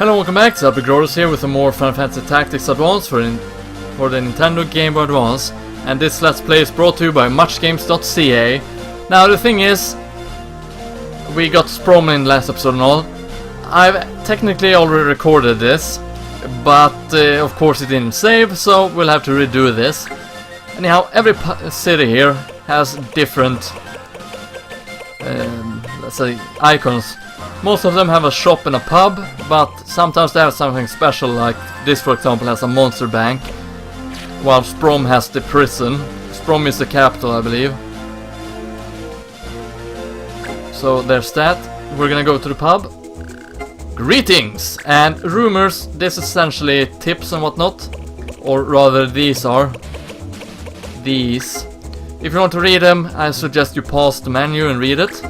Hello and welcome back to LPGrodus here with some more Final Fantasy Tactics Advance for the Nintendo Game Boy Advance. And this Let's Play is brought to you by muchgames.ca. Now the thing is, we got Sprom in last episode and all. I've technically already recorded this, but of course it didn't save, so we'll have to redo this. Anyhow, every city here has different, let's say, icons. Most of them have a shop and a pub, but sometimes they have something special, like this for example has a monster bank, while Sprom has the prison. Sprom is the capital, I believe. So there's that. We're gonna go to the pub. Greetings! And rumors, this is essentially tips and whatnot. Or rather, these are. These. If you want to read them, I suggest you pause the menu and read it.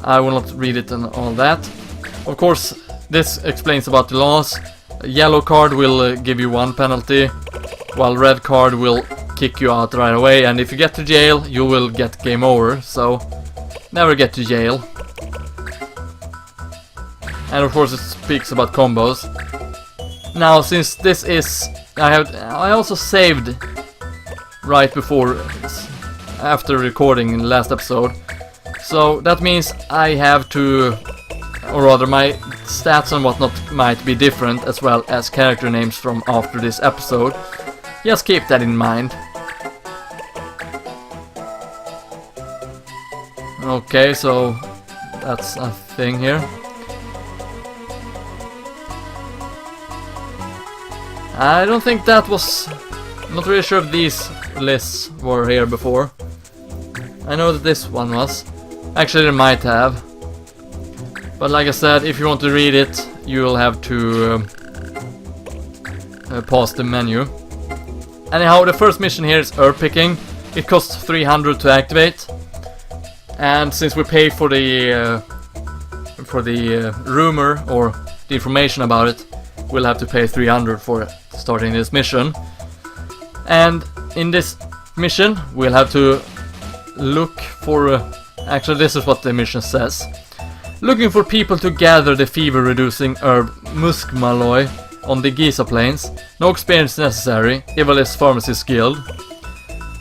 I will not read it and all that. Of course, this explains about the laws. A yellow card will give you 1 penalty, while red card will kick you out right away. And if you get to jail, you will get game over. So, never get to jail. And of course, it speaks about combos. Now, since this is, I also saved right before, after recording in the last episode. So that means I have to, or rather my stats and whatnot might be different, as well as character names from after this episode. Just keep that in mind. Okay, so that's a thing here. I don't think that was, I'm not really sure if these lists were here before. I know that this one was. Actually, they might have. But like I said, if you want to read it, you will have to pause the menu. Anyhow, the first mission here is herb picking. It costs 300 to activate. And since we pay for the rumor or the information about it, we'll have to pay 300 for starting this mission. And in this mission, we'll have to look for... actually, this is what the mission says. Looking for people to gather the fever-reducing herb Muskmalloy on the Giza Plains. No experience necessary. Evilist Pharmacist Guild.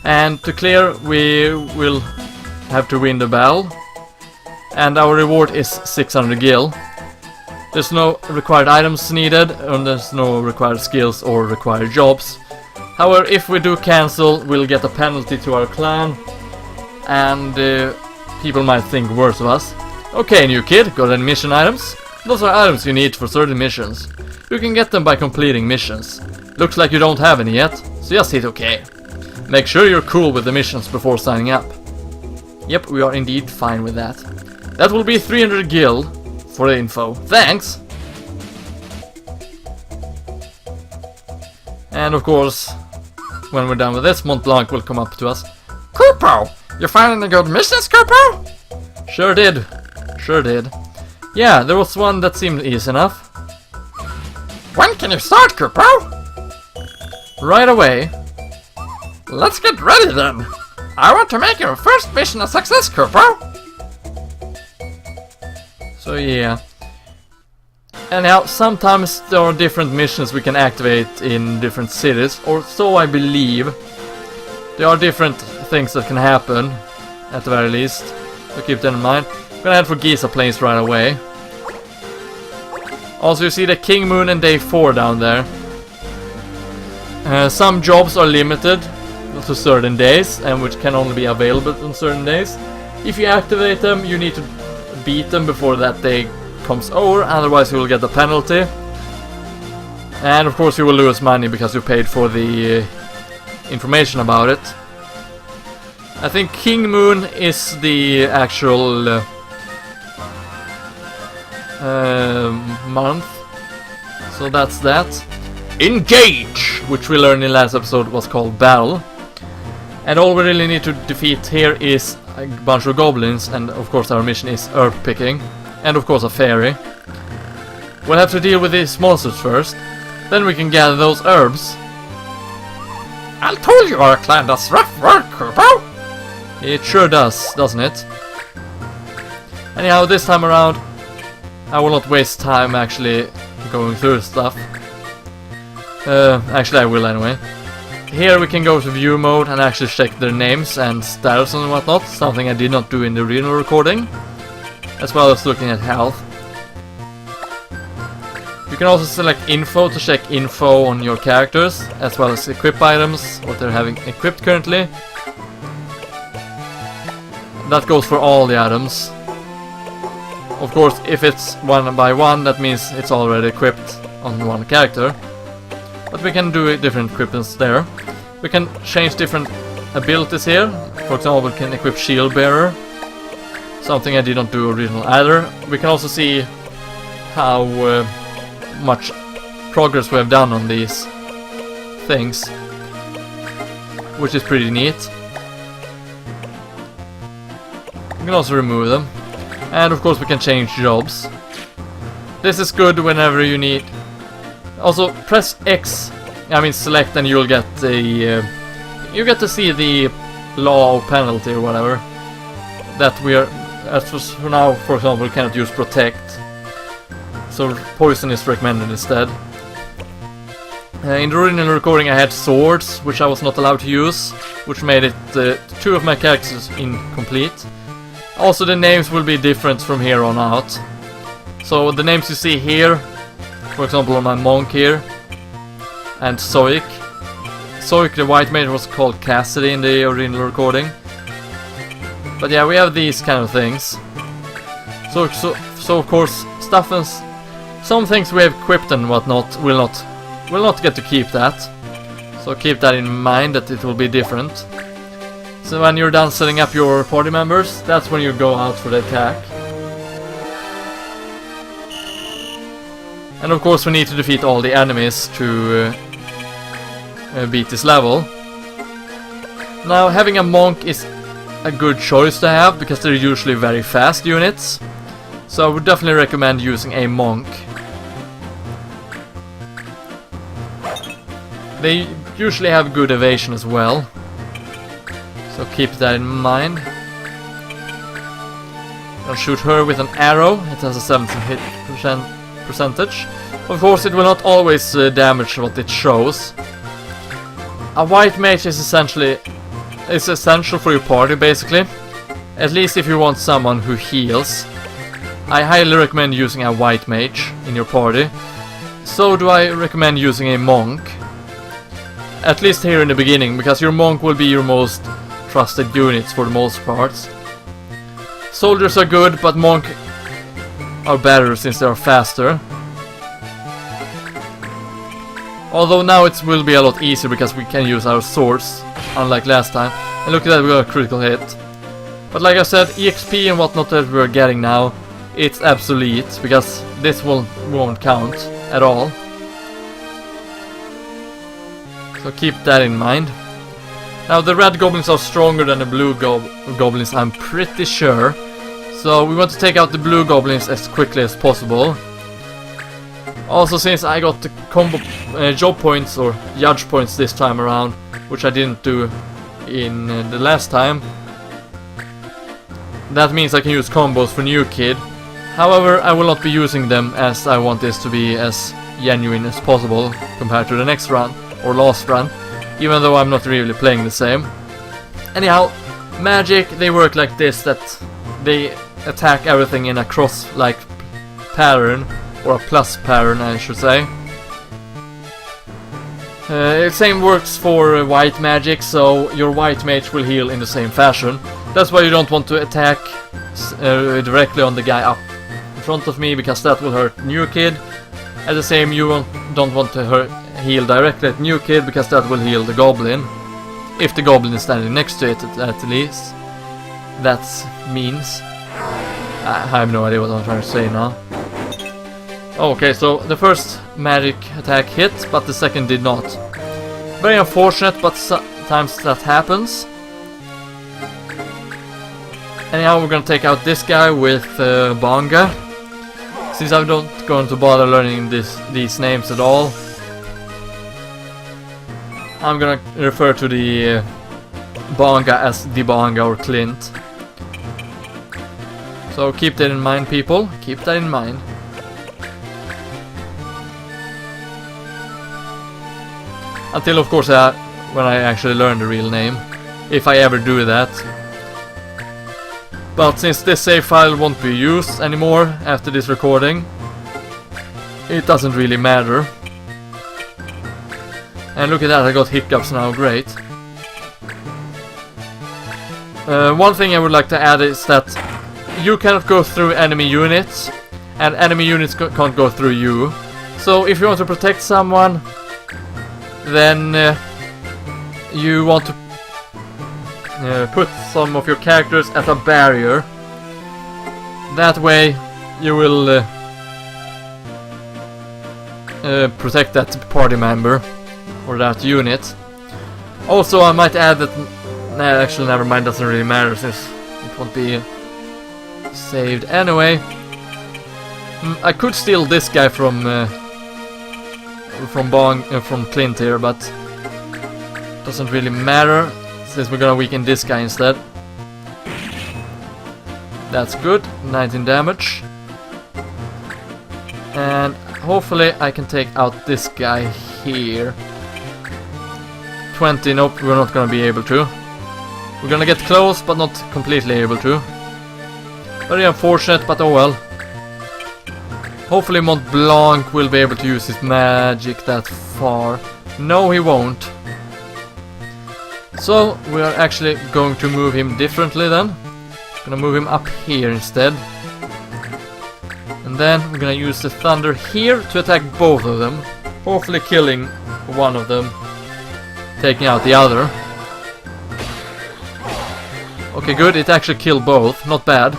And to clear, we will have to win the battle. And our reward is 600 gil. There's no required items needed, and there's no required skills or required jobs. However, if we do cancel, we'll get a penalty to our clan. And people might think worse of us. Okay, new kid, got any mission items? Those are items you need for certain missions. You can get them by completing missions. Looks like you don't have any yet, so just hit OK. Make sure you're cool with the missions before signing up. Yep, we are indeed fine with that. That will be 300 gil for the info. Thanks! And of course, when we're done with this, Mont Blanc will come up to us. Kupo! You find any good missions, Kupo? Sure did. Sure did. Yeah, there was one that seemed easy enough. When can you start, Kupo? Right away. Let's get ready then. I want to make your first mission a success, Kupo. So yeah. Anyhow, sometimes there are different missions we can activate in different cities, or so I believe. There are different things that can happen, at the very least, so keep that in mind. I'm gonna head for Giza Plains right away. Also, you see the King Moon and Day 4 down there. Some jobs are limited to certain days, and which can only be available on certain days. If you activate them, you need to beat them before that day comes over, otherwise you will get a penalty. And of course you will lose money because you paid for the information about it. I think King Moon is the actual month. So that's that. Engage! Which we learned in last episode was called Battle. And all we really need to defeat here is a bunch of goblins, and of course our mission is herb picking. And of course a fairy. We'll have to deal with these monsters first. Then we can gather those herbs. I told you our clan does rough work, Kupo! It sure does, doesn't it? Anyhow, this time around, I will not waste time actually going through stuff. Actually I will anyway. Here we can go to view mode and actually check their names and status and whatnot, something I did not do in the original recording, as well as looking at health. You can also select info to check info on your characters, as well as equip items, what they're having equipped currently. That goes for all the items. Of course, if it's one by one, that means it's already equipped on one character. But we can do different equipments there. We can change different abilities here. For example, we can equip Shield Bearer, something I did not do original either. We can also see how much progress we have done on these things, which is pretty neat. We can also remove them. And of course we can change jobs. This is good whenever you need. Also press X, I mean select, and you'll get the you get to see the law or penalty or whatever that we are, as for now, for example, we cannot use protect, so poison is recommended instead. In the original recording I had swords, which I was not allowed to use, which made it 2 of my characters incomplete. Also the names will be different from here on out. So the names you see here, for example on my monk here, and Zoic. Zoic the white mage was called Cassidy in the original recording. But yeah, we have these kind of things. So of course stuff and some things we have equipped and whatnot will not get to keep that. So keep that in mind, that it will be different. So when you're done setting up your party members, that's when you go out for the attack. And of course we need to defeat all the enemies to beat this level. Now having a monk is a good choice to have, because they're usually very fast units. So I would definitely recommend using a monk. They usually have good evasion as well. So keep that in mind. I'll shoot her with an arrow. It has a 70 hit percentage. Of course it will not always damage what it shows. A white mage is essential for your party basically. At least if you want someone who heals. I highly recommend using a white mage in your party. So do I recommend using a monk. At least here in the beginning, because your monk will be your most trusted units for the most parts. Soldiers are good, but monk are better since they are faster. Although now it will be a lot easier because we can use our swords, unlike last time. And look at that, we got a critical hit. But like I said, EXP and whatnot that we're getting now, it's obsolete, because this won't count at all. So keep that in mind. Now the red goblins are stronger than the blue goblins, I'm pretty sure. So we want to take out the blue goblins as quickly as possible. Also, since I got the combo job points or judge points this time around, which I didn't do in the last time, that means I can use combos for new kid. However, I will not be using them, as I want this to be as genuine as possible compared to the next run or last run, even though I'm not really playing the same. Anyhow, magic, they work like this, that they attack everything in a cross-like pattern, or a plus pattern I should say. Same works for white magic, so your white mage will heal in the same fashion. That's why you don't want to attack directly on the guy up in front of me, because that will hurt new kid. At the same, you don't want to heal directly at new kid, because that will heal the goblin. If the goblin is standing next to it, at least. That means... I have no idea what I'm trying to say now. Okay, so the first magic attack hit, but the second did not. Very unfortunate, but sometimes that happens. Anyhow, we're gonna take out this guy with Banga. Since I'm not going to bother learning these names at all, I'm gonna refer to the Banga as the Banga or Clint. So keep that in mind, people. Keep that in mind. Until of course when I actually learn the real name. If I ever do that. But since this save file won't be used anymore after this recording, it doesn't really matter. And look at that, I got hiccups now, great. One thing I would like to add is that you cannot go through enemy units, and enemy units can't go through you. So if you want to protect someone, then you want to put some of your characters at a barrier. That way you will protect that party member or that unit. Also, I might add that actually never mind, doesn't really matter since it won't be saved anyway. I could steal this guy from Clint here, but doesn't really matter since we're gonna weaken this guy instead. That's good, 19 damage. And hopefully I can take out this guy here. 20, nope, we're not gonna be able to. We're gonna get close, but not completely able to. Very unfortunate, but oh well. Hopefully Mont Blanc will be able to use his magic that far. No, he won't. So, we are actually going to move him differently then. Gonna move him up here instead. And then we're gonna use the thunder here to attack both of them. Hopefully killing one of them, taking out the other. Okay, good, it actually killed both, not bad.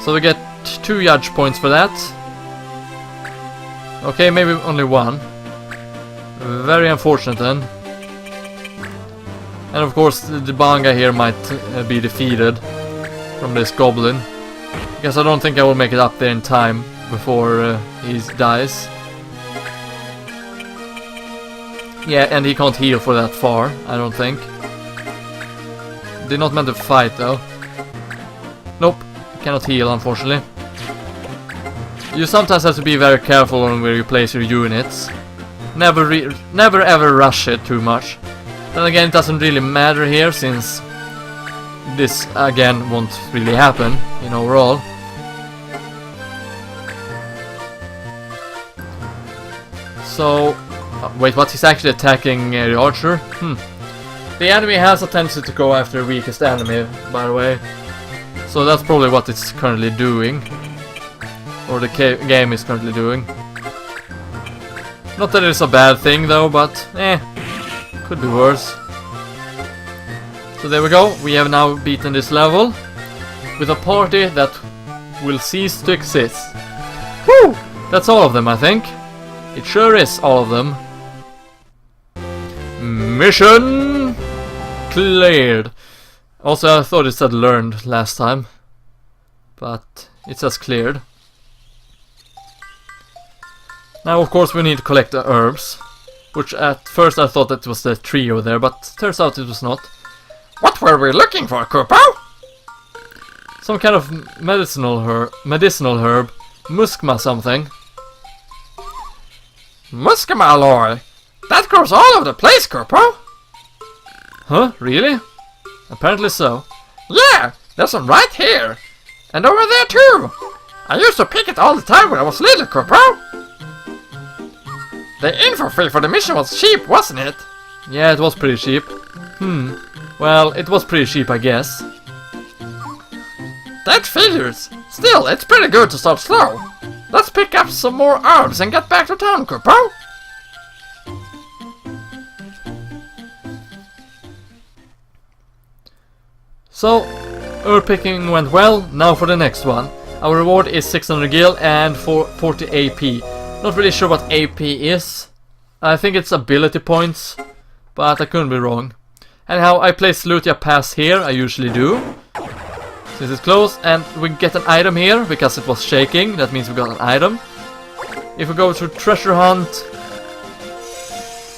So we get 2 judge points for that. Okay, maybe only 1. Very unfortunate then. And of course the Banga here might be defeated from this goblin. Because I don't think I will make it up there in time before he dies. Yeah, and he can't heal for that far, I don't think. Did not meant to fight though. Nope, cannot heal unfortunately. You sometimes have to be very careful on where you place your units. Never ever rush it too much. Then again, it doesn't really matter here since this again won't really happen in overall. So, wait, what? He's actually attacking the archer? The enemy has a tendency to go after the weakest enemy, by the way. So that's probably what it's currently doing. Or the game is currently doing. Not that it's a bad thing though, but could be worse. So there we go, we have now beaten this level with a party that will cease to exist. Woo! That's all of them, I think. It sure is all of them. Mission cleared. Also, I thought it said learned last time, but it says cleared. Now, of course, we need to collect the herbs, which at first I thought that was the trio there, but turns out it was not. What were we looking for, Kupo? Some kind of medicinal herb, muskma something. Muskma alloy? That grows all over the place, Kupo. Huh? Really? Apparently so. Yeah, there's some right here, and over there too. I used to pick it all the time when I was little, Kupo. The info fee for the mission was cheap, wasn't it? Yeah, it was pretty cheap. Well, it was pretty cheap, I guess. That figures. Still, it's pretty good to start slow. Let's pick up some more herbs and get back to town, Kupo. So, herb picking went well. Now for the next one. Our reward is 600 gil and 40 AP. Not really sure what AP is. I think it's ability points, but I couldn't be wrong. Anyhow, I place Lutia Pass here, I usually do, since it's close, and we get an item here, because it was shaking, that means we got an item. If we go to Treasure Hunt,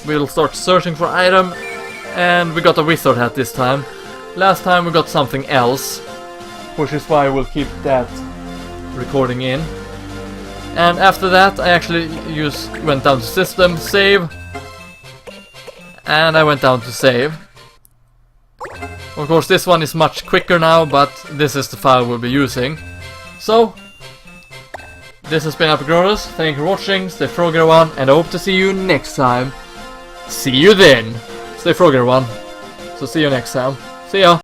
we'll start searching for item, and we got a Wizard Hat this time. Last time we got something else, which is why we'll keep that recording in. And after that I actually went down to system, save, and I went down to save. Of course this one is much quicker now, but this is the file we'll be using. So, this has been Ep3Grodus, thank you for watching, stay froggy everyone, and I hope to see you next time. See you then! Stay froggy everyone. So see you next time. See ya!